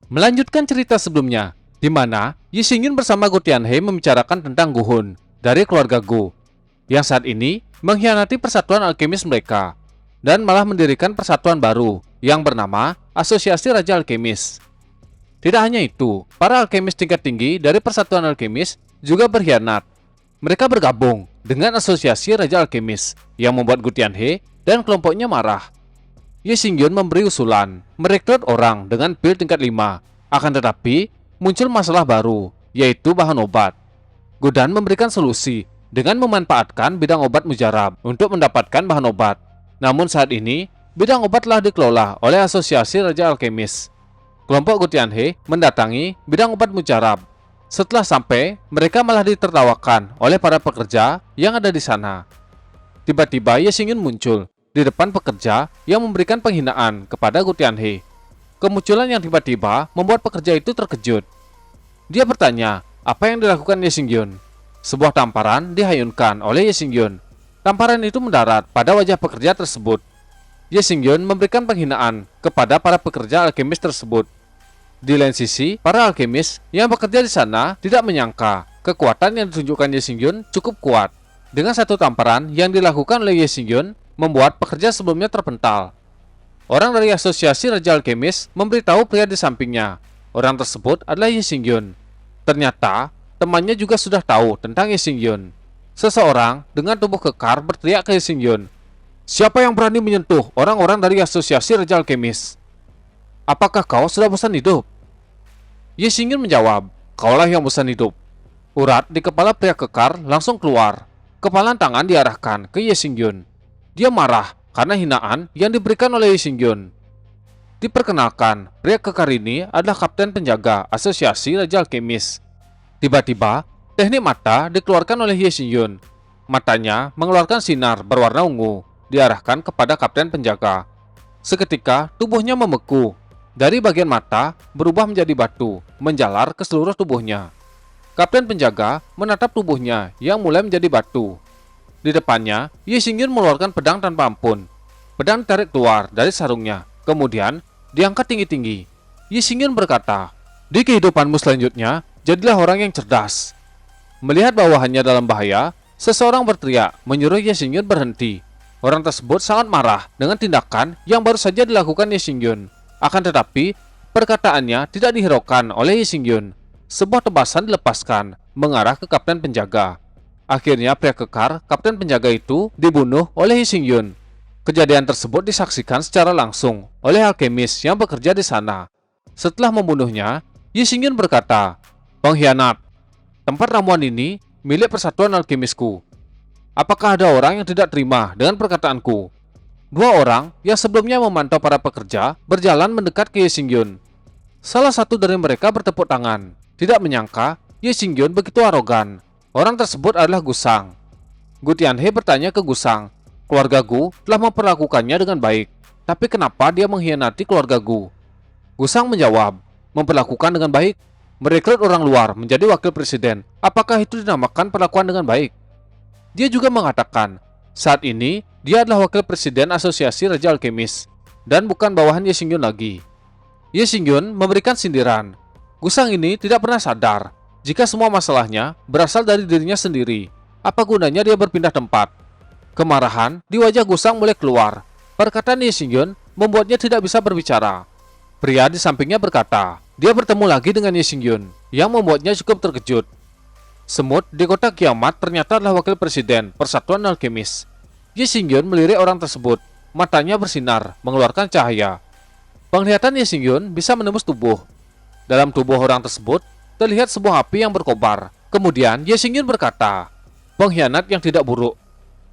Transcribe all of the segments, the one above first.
Melanjutkan cerita sebelumnya, di mana Yi Xingyun bersama Gu Tianhe membicarakan tentang Gu Hun dari keluarga Gu, yang saat ini mengkhianati persatuan alkemis mereka, dan malah mendirikan persatuan baru yang bernama Asosiasi Raja Alkemis. Tidak hanya itu, para alkemis tingkat tinggi dari persatuan alkemis juga berkhianat. Mereka bergabung dengan Asosiasi Raja Alkemis yang membuat Gu Tianhe dan kelompoknya marah. Ye Xingyun memberi usulan merekrut orang dengan build tingkat 5. Akan tetapi, muncul masalah baru, yaitu bahan obat. Gudan memberikan solusi dengan memanfaatkan bidang obat mujarab untuk mendapatkan bahan obat. Namun saat ini, bidang obat telah dikelola oleh Asosiasi Raja Alkemis. Kelompok Gu Tianhe mendatangi bidang obat mujarab. Setelah sampai, mereka malah ditertawakan oleh para pekerja yang ada di sana. Tiba-tiba Ye Xingyun muncul di depan pekerja yang memberikan penghinaan kepada Gu Tianhe. Kemunculan yang tiba-tiba membuat pekerja itu terkejut. Dia bertanya, apa yang dilakukan Ye Xingyun? Sebuah tamparan dihayunkan oleh Ye Xingyun. Tamparan itu mendarat pada wajah pekerja tersebut. Ye Xingyun memberikan penghinaan kepada para pekerja alkemis tersebut. Di lain sisi, para alkemis yang bekerja di sana tidak menyangka kekuatan yang ditunjukkan Ye Xingyun cukup kuat. Dengan satu tamparan yang dilakukan oleh Ye Xingyun, membuat pekerja sebelumnya terpental. Orang dari Asosiasi Raja Alkemis memberitahu pria di sampingnya. Orang tersebut adalah Ye Xingyun. Ternyata, temannya juga sudah tahu tentang Ye Xingyun. Seseorang dengan tubuh kekar berteriak ke Ye Xingyun, "Siapa yang berani menyentuh orang-orang dari Asosiasi Raja Alkemis? Apakah kau sudah bosan hidup?" Ye Xingyun menjawab, "Kaulah yang bosan hidup." Urat di kepala pria kekar langsung keluar. Kepalan tangan diarahkan ke Ye Xingyun. Dia marah karena hinaan yang diberikan oleh Ye Xingyun. Diperkenalkan, pria kekar ini adalah kapten penjaga Asosiasi Raja Alkemis. Tiba-tiba, teknik mata dikeluarkan oleh Ye Xingyun. Matanya mengeluarkan sinar berwarna ungu, diarahkan kepada kapten penjaga. Seketika, tubuhnya membeku. Dari bagian mata, berubah menjadi batu, menjalar ke seluruh tubuhnya. Kapten penjaga menatap tubuhnya yang mulai menjadi batu. Di depannya, Ye Xingyun mengeluarkan pedang tanpa ampun. Pedang ditarik keluar dari sarungnya, kemudian diangkat tinggi-tinggi. Ye Xingyun berkata, "Di kehidupanmu selanjutnya, jadilah orang yang cerdas." Melihat bawahannya dalam bahaya, seseorang berteriak menyuruh Ye Xingyun berhenti. Orang tersebut sangat marah dengan tindakan yang baru saja dilakukan Ye Xingyun. Akan tetapi, perkataannya tidak dihiraukan oleh Ye Xingyun. Sebuah tebasan dilepaskan, mengarah ke kapten penjaga. Akhirnya pria kekar, kapten penjaga itu, dibunuh oleh Ye Xingyun. Kejadian tersebut disaksikan secara langsung oleh alkemis yang bekerja di sana. Setelah membunuhnya, Ye Xingyun berkata, "Pengkhianat, tempat ramuan ini milik persatuan alkemisku. Apakah ada orang yang tidak terima dengan perkataanku?" Dua orang yang sebelumnya memantau para pekerja berjalan mendekat ke Ye Xingyun. Salah satu dari mereka bertepuk tangan. Tidak menyangka Ye Xingyun begitu arogan. Orang tersebut adalah Gusang. Gu Tianhe bertanya ke Gusang, "Keluarga Gu telah memperlakukannya dengan baik, tapi kenapa dia mengkhianati keluarga Gu?" Gusang menjawab, "Memperlakukan dengan baik? Merekrut orang luar menjadi wakil presiden. Apakah itu dinamakan perlakuan dengan baik?" Dia juga mengatakan, saat ini dia adalah wakil presiden Asosiasi Raja Alkemis dan bukan bawahan Ye Xingyun lagi. Ye Xingyun memberikan sindiran. Gusang ini tidak pernah sadar jika semua masalahnya berasal dari dirinya sendiri. Apa gunanya dia berpindah tempat? Kemarahan di wajah Gusang mulai keluar. Perkataan Ye Xingyun membuatnya tidak bisa berbicara. Pria di sampingnya berkata, dia bertemu lagi dengan Ye Xingyun, yang membuatnya cukup terkejut. Semut di kota kiamat ternyata adalah wakil presiden Persatuan Alkemis. Ye Xingyun melirik orang tersebut. Matanya bersinar, mengeluarkan cahaya. Penglihatan Ye Xingyun bisa menembus tubuh. Dalam tubuh orang tersebut, terlihat sebuah api yang berkobar. Kemudian Ye Xingyun berkata, "Pengkhianat yang tidak buruk."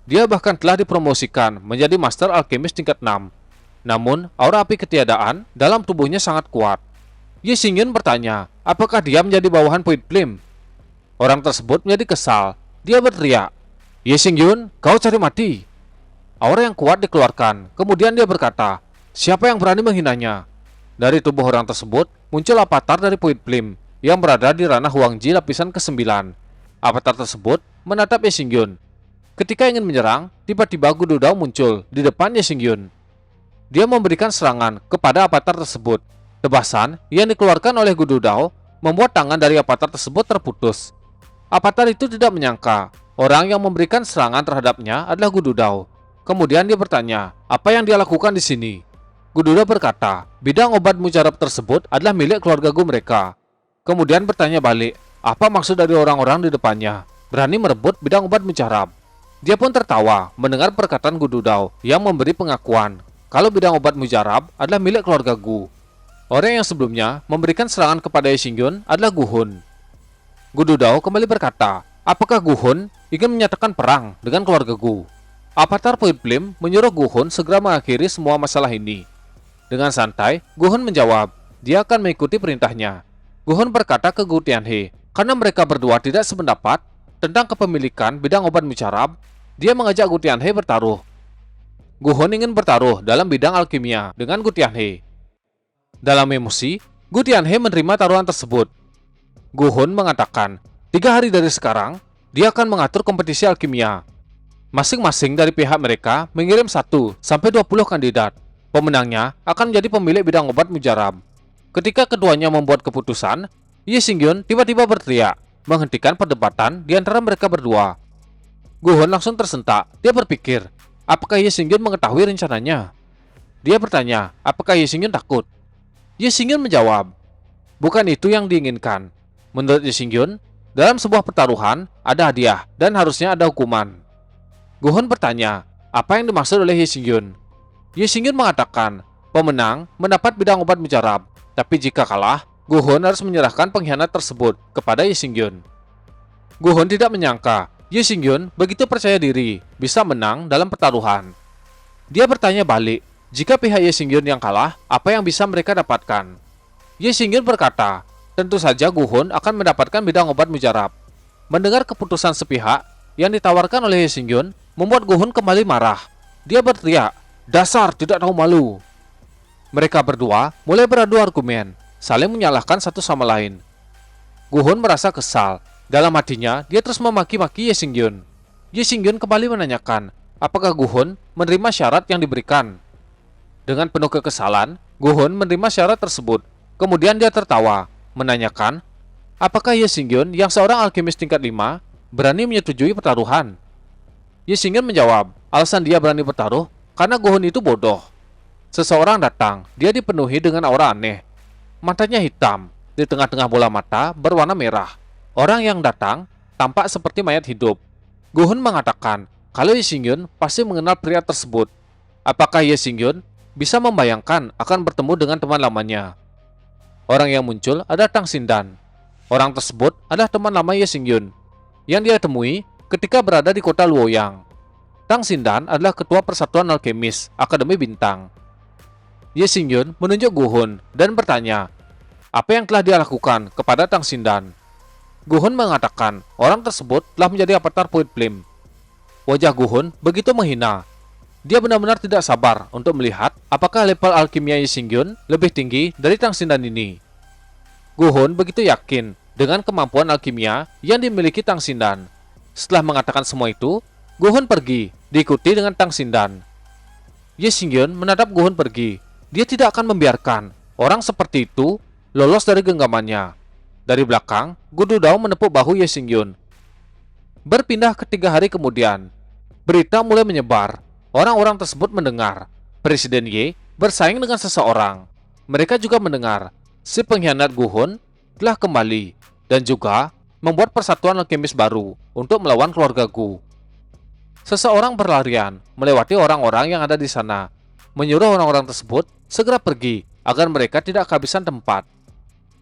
Dia bahkan telah dipromosikan menjadi Master Alkemis tingkat 6. Namun, aura api ketiadaan dalam tubuhnya sangat kuat. Ye Xingyun bertanya, apakah dia menjadi bawahan Point Flame? Orang tersebut menjadi kesal. Dia berteriak, "Ye Xingyun, kau cari mati." Aura yang kuat dikeluarkan. Kemudian dia berkata, "Siapa yang berani menghinanya?" Dari tubuh orang tersebut muncul avatar dari Point Flame yang berada di ranah Huangji lapisan ke-9. Avatar tersebut menatap Ye Xingyun. Ketika ingin menyerang, tiba-tiba Gu Dudao muncul di depan Ye Xingyun. Dia memberikan serangan kepada avatar tersebut. Tebasan yang dikeluarkan oleh Gu Dudao membuat tangan dari avatar tersebut terputus. Avatar itu tidak menyangka orang yang memberikan serangan terhadapnya adalah Gu Dudao. Kemudian dia bertanya, apa yang dia lakukan di sini? Gu Dudao berkata, bidang obat mujarab tersebut adalah milik keluarga Gu mereka. Kemudian bertanya balik, apa maksud dari orang-orang di depannya berani merebut bidang obat mujarab? Dia pun tertawa mendengar perkataan Gu Dudao yang memberi pengakuan kalau bidang obat mujarab adalah milik keluarga Gu. Orang yang sebelumnya memberikan serangan kepada Ye Xingyun adalah Gu Hun. Gu Dudao kembali berkata, apakah Gu Hun ingin menyatakan perang dengan keluarga Gu? Avatar Point Flame menyuruh Gu Hun segera mengakhiri semua masalah ini. Dengan santai, Gu Hun menjawab, dia akan mengikuti perintahnya. Gu Hun berkata ke Gu Tianhe, karena mereka berdua tidak sependapat tentang kepemilikan bidang obat mujarab, dia mengajak Gu Tianhe bertaruh. Gu Hun ingin bertaruh dalam bidang alkimia dengan Gu Tianhe. Dalam emosi, Gu Tianhe menerima taruhan tersebut. Gu Hun mengatakan, 3 hari dari sekarang, dia akan mengatur kompetisi alkimia. Masing-masing dari pihak mereka mengirim 1-20 kandidat. Pemenangnya akan menjadi pemilik bidang obat mujarab. Ketika keduanya membuat keputusan, Ye Xingyun tiba-tiba berteriak, menghentikan perdebatan di antara mereka berdua. Gu Hun langsung tersentak. Dia berpikir, apakah Ye Xingyun mengetahui rencananya? Dia bertanya, apakah Ye Xingyun takut? Ye Xingyun menjawab, bukan itu yang diinginkan. Menurut Ye Xingyun, dalam sebuah pertaruhan ada hadiah dan harusnya ada hukuman. Gu Hun bertanya, apa yang dimaksud oleh Ye Xingyun? Ye Xingyun mengatakan, pemenang mendapat bidang obat mujarab, tapi jika kalah, Gu Hun harus menyerahkan pengkhianat tersebut kepada Ye Xingyun. Gu Hun tidak menyangka Ye Xingyun begitu percaya diri bisa menang dalam pertaruhan. Dia bertanya balik, jika pihak Ye Xingyun yang kalah, apa yang bisa mereka dapatkan? Ye Xingyun berkata, tentu saja Gu Hun akan mendapatkan bidang obat mujarab. Mendengar keputusan sepihak yang ditawarkan oleh Ye Xingyun membuat Gu Hun kembali marah. Dia berteriak, dasar tidak tahu malu. Mereka berdua mulai beradu argumen, saling menyalahkan satu sama lain. Gu Hun merasa kesal. Dalam hatinya, dia terus memaki-maki Ye Xingyun. Ye Xingyun kembali menanyakan, apakah Gu Hun menerima syarat yang diberikan? Dengan penuh kekesalan, Gu Hun menerima syarat tersebut. Kemudian dia tertawa, menanyakan, apakah Ye Xingyun yang seorang alkemis tingkat 5 berani menyetujui pertaruhan? Ye Xingyun menjawab, alasan dia berani bertaruh karena Gu Hun itu bodoh. Seseorang datang, dia dipenuhi dengan aura aneh. Matanya hitam, di tengah-tengah bola mata berwarna merah. Orang yang datang tampak seperti mayat hidup. Gu Hun mengatakan kalau Ye Xingyun pasti mengenal pria tersebut. Apakah Ye Xingyun bisa membayangkan akan bertemu dengan teman lamanya? Orang yang muncul adalah Tang Xindan. Orang tersebut adalah teman lama Ye Xingyun yang dia temui ketika berada di kota Luoyang. Tang Xindan adalah ketua Persatuan Alkemis Akademi Bintang. Ye Xingyun menunjuk Gu Hun dan bertanya, apa yang telah dia lakukan kepada Tang Xindan? Gu Hun mengatakan orang tersebut telah menjadi avatar Point Flame. Wajah Gu Hun begitu menghina. Dia benar-benar tidak sabar untuk melihat apakah level alkimia Ye Xingyun lebih tinggi dari Tang Xindan ini. Gu Hun begitu yakin dengan kemampuan alkimia yang dimiliki Tang Xindan. Setelah mengatakan semua itu, Gu Hun pergi, diikuti dengan Tang Xindan. Ye Xingyun menatap Gu Hun pergi. Dia tidak akan membiarkan orang seperti itu lolos dari genggamannya. Dari belakang, Gu Dudao menepuk bahu Ye Xingyun. Berpindah ke 3 hari kemudian, berita mulai menyebar. Orang-orang tersebut mendengar Presiden Ye bersaing dengan seseorang. Mereka juga mendengar si pengkhianat Gu Hun telah kembali dan juga membuat persatuan alkemis baru untuk melawan keluarga Gu. Seseorang berlarian melewati orang-orang yang ada di sana, menyuruh orang-orang tersebut segera pergi agar mereka tidak kehabisan tempat.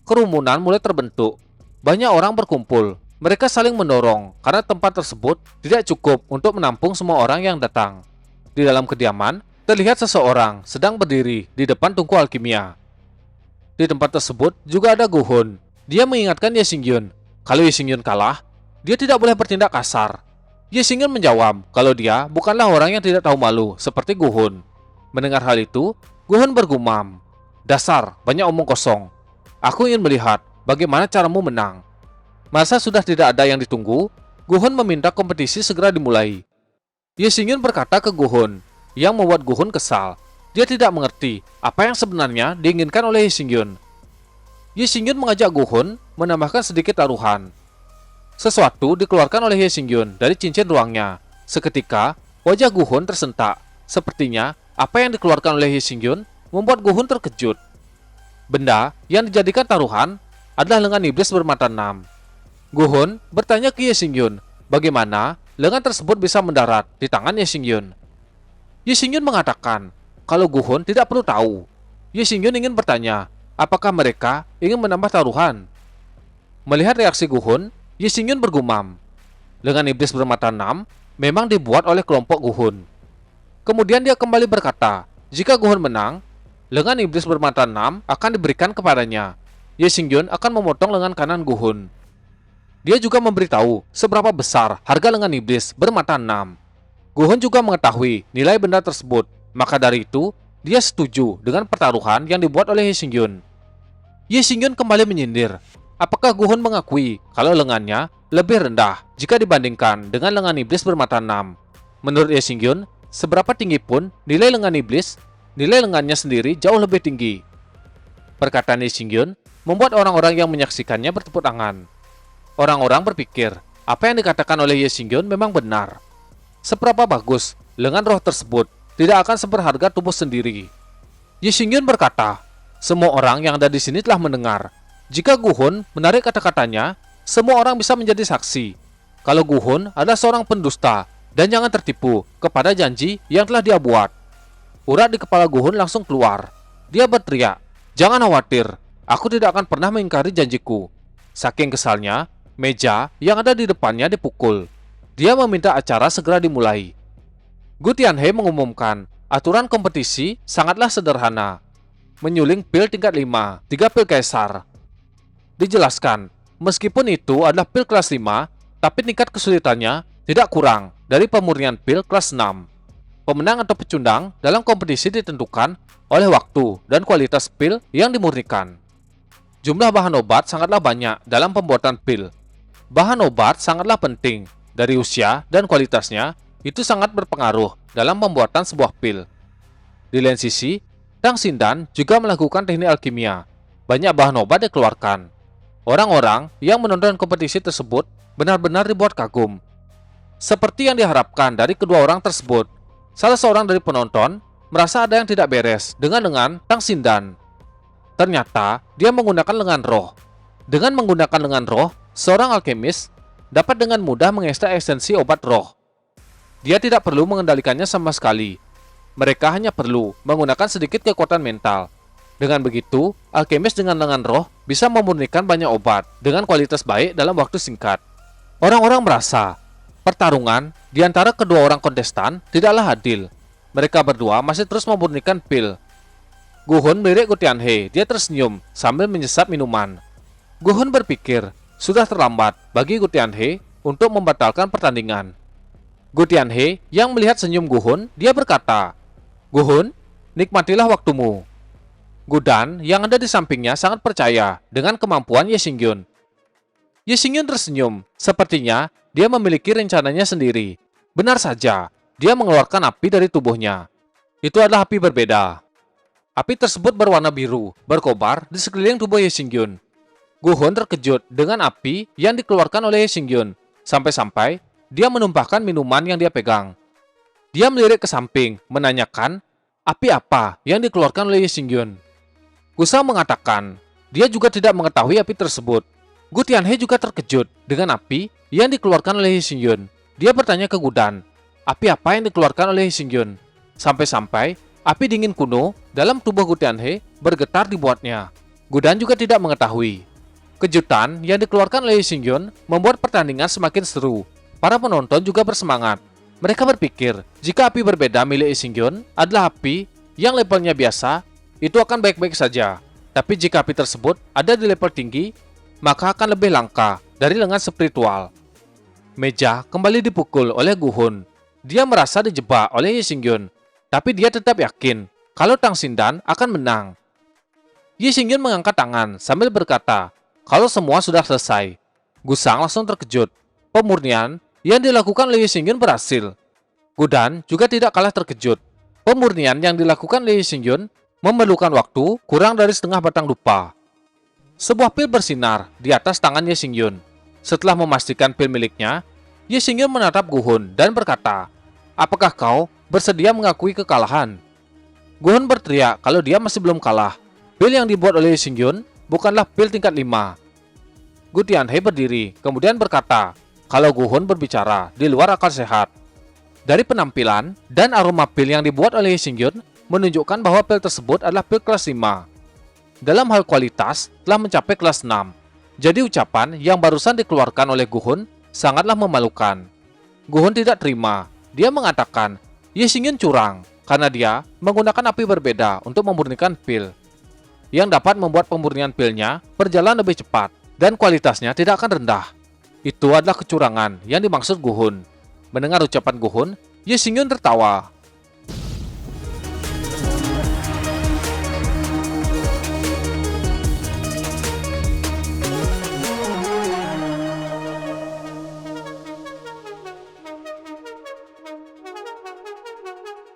Kerumunan mulai terbentuk. Banyak orang berkumpul. Mereka saling mendorong karena tempat tersebut tidak cukup untuk menampung semua orang yang datang. Di dalam kediaman, terlihat seseorang sedang berdiri di depan tungku alkimia. Di tempat tersebut juga ada Gu Hun. Dia mengingatkan Ye Xingyun. Kalau Ye Xingyun kalah, dia tidak boleh bertindak kasar. Ye Xingyun menjawab kalau dia bukanlah orang yang tidak tahu malu seperti Gu Hun. Mendengar hal itu, Gu Hun bergumam, dasar, banyak omong kosong. Aku ingin melihat bagaimana caramu menang. Masa sudah tidak ada yang ditunggu, Gu Hun meminta kompetisi segera dimulai. Ye Xingyun berkata ke Gu Hun, yang membuat Gu Hun kesal. Dia tidak mengerti apa yang sebenarnya diinginkan oleh Ye Xingyun. Ye Xingyun mengajak Gu Hun menambahkan sedikit taruhan. Sesuatu dikeluarkan oleh Ye Xingyun dari cincin ruangnya. Seketika, wajah Gu Hun tersentak. Sepertinya, apa yang dikeluarkan oleh Ye Xingyun membuat Gu Hun terkejut. Benda yang dijadikan taruhan adalah lengan iblis bermata 6. Gu Hun bertanya ke Ye Xingyun, bagaimana lengan tersebut bisa mendarat di tangan Ye Xingyun. Ye Xingyun mengatakan, kalau Gu Hun tidak perlu tahu. Ye Xingyun ingin bertanya, apakah mereka ingin menambah taruhan? Melihat reaksi Gu Hun, Ye Xingyun bergumam. Lengan iblis bermata 6 memang dibuat oleh kelompok Gu Hun. Kemudian dia kembali berkata, jika Gu Hun menang, lengan iblis bermata 6 akan diberikan kepadanya. Ye Xingyun akan memotong lengan kanan Gu Hun. Dia juga memberitahu seberapa besar harga lengan iblis bermata 6. Gu Hun juga mengetahui nilai benda tersebut. Maka dari itu, dia setuju dengan pertaruhan yang dibuat oleh Ye Xingyun. Ye Xingyun kembali menyindir. Apakah Gu Hun mengakui kalau lengannya lebih rendah jika dibandingkan dengan lengan iblis bermata 6? Menurut Ye Xingyun, seberapa tinggi pun nilai lengan iblis, nilai lengannya sendiri jauh lebih tinggi. Perkataan Ye Xingyun membuat orang-orang yang menyaksikannya bertepuk tangan. Orang-orang berpikir, apa yang dikatakan oleh Ye Xingyun memang benar. Seberapa bagus lengan roh tersebut tidak akan seberharga tubuh sendiri. Ye Xingyun berkata, semua orang yang ada di sini telah mendengar. Jika Gu Hun menarik kata-katanya, semua orang bisa menjadi saksi. Kalau Gu Hun adalah seorang pendusta dan jangan tertipu kepada janji yang telah dia buat. Urat di kepala Gu Hun langsung keluar. Dia berteriak, jangan khawatir, aku tidak akan pernah mengingkari janjiku. Saking kesalnya, meja yang ada di depannya dipukul. Dia meminta acara segera dimulai. Gu Tianhe mengumumkan, aturan kompetisi sangatlah sederhana. Menyuling pil tingkat 5, 3 pil kaisar. Dijelaskan, meskipun itu adalah pil kelas 5, tapi tingkat kesulitannya tidak kurang dari pemurnian pil kelas 6. Pemenang atau pecundang dalam kompetisi ditentukan oleh waktu dan kualitas pil yang dimurnikan. Jumlah bahan obat sangatlah banyak dalam pembuatan pil. Bahan obat sangatlah penting, dari usia dan kualitasnya, itu sangat berpengaruh dalam pembuatan sebuah pil. Di lain sisi, Tang Xindan juga melakukan teknik alkimia. Banyak bahan obat dikeluarkan. Orang-orang yang menonton kompetisi tersebut benar-benar dibuat kagum. Seperti yang diharapkan dari kedua orang tersebut, salah seorang dari penonton merasa ada yang tidak beres dengan lengan Tang Xindan. Ternyata, dia menggunakan lengan roh. Dengan menggunakan lengan roh, seorang alkemis dapat dengan mudah mengekstrak esensi obat roh. Dia tidak perlu mengendalikannya sama sekali. Mereka hanya perlu menggunakan sedikit kekuatan mental. Dengan begitu, alkemis dengan lengan roh bisa memurnikan banyak obat dengan kualitas baik dalam waktu singkat. Orang-orang merasa pertarungan di antara kedua orang kontestan tidaklah adil. Mereka berdua masih terus memurnikan pil. Gu Hun melirik Gu Tianhe, dia tersenyum sambil menyesap minuman. Gu Hun berpikir, sudah terlambat bagi Gu Tianhe untuk membatalkan pertandingan. Gu Tianhe yang melihat senyum Gu Hun, dia berkata, Gu Hun, nikmatilah waktumu. Gu Dan yang ada di sampingnya sangat percaya dengan kemampuan Ye Xingyun. Ye Xingyun tersenyum, sepertinya dia memiliki rencananya sendiri. Benar saja, dia mengeluarkan api dari tubuhnya. Itu adalah api berbeda. Api tersebut berwarna biru, berkobar di sekeliling tubuh Ye Xingyun. Gu Hun terkejut dengan api yang dikeluarkan oleh Ye Xingyun, sampai-sampai dia menumpahkan minuman yang dia pegang. Dia melirik ke samping, menanyakan, api apa yang dikeluarkan oleh Ye Xingyun? Gu Shang mengatakan, dia juga tidak mengetahui api tersebut. Gu Tianhe juga terkejut dengan api yang dikeluarkan oleh Ye Xingyun. Dia bertanya ke Gu Dan, api apa yang dikeluarkan oleh Ye Xingyun? Sampai-sampai, api dingin kuno dalam tubuh Gu Tianhe bergetar dibuatnya. Gu Dan juga tidak mengetahui. Kejutan yang dikeluarkan oleh Ye Xingyun membuat pertandingan semakin seru. Para penonton juga bersemangat. Mereka berpikir, jika api berbeda milik Ye Xingyun adalah api yang levelnya biasa, itu akan baik-baik saja. Tapi jika api tersebut ada di level tinggi, maka akan lebih langka dari lengan spiritual. Meja kembali dipukul oleh Gu Hun. Dia merasa dijebak oleh Ye Xingyun, tapi dia tetap yakin kalau Tang Xindan akan menang. Ye Xingyun mengangkat tangan sambil berkata, kalau semua sudah selesai. Gu Shang langsung terkejut. Pemurnian yang dilakukan oleh Ye Xingyun berhasil. Gu Dan juga tidak kalah terkejut. Pemurnian yang dilakukan Lee Xingyun memerlukan waktu kurang dari setengah batang dupa. Sebuah pil bersinar di atas tangan Ye Xingyun. Setelah memastikan pil miliknya, Ye Xingyun menatap Guhun dan berkata, "Apakah kau bersedia mengakui kekalahan?" Guhun berteriak kalau dia masih belum kalah. Pil yang dibuat oleh Ye Xingyun bukanlah pil tingkat 5. Gu Tianhe berdiri, kemudian berkata, kalau Guhun berbicara di luar akal sehat. Dari penampilan dan aroma pil yang dibuat oleh Ye Xingyun menunjukkan bahwa pil tersebut adalah pil kelas 5. Dalam hal kualitas, telah mencapai kelas 6. Jadi ucapan yang barusan dikeluarkan oleh Guhun sangatlah memalukan. Guhun tidak terima. Dia mengatakan, Ye Xingyun curang karena dia menggunakan api berbeda untuk memurnikan pil, yang dapat membuat pemurnian pilnya berjalan lebih cepat dan kualitasnya tidak akan rendah. Itu adalah kecurangan yang dimaksud Guhun. Mendengar ucapan Guhun, Ye Xingyun tertawa.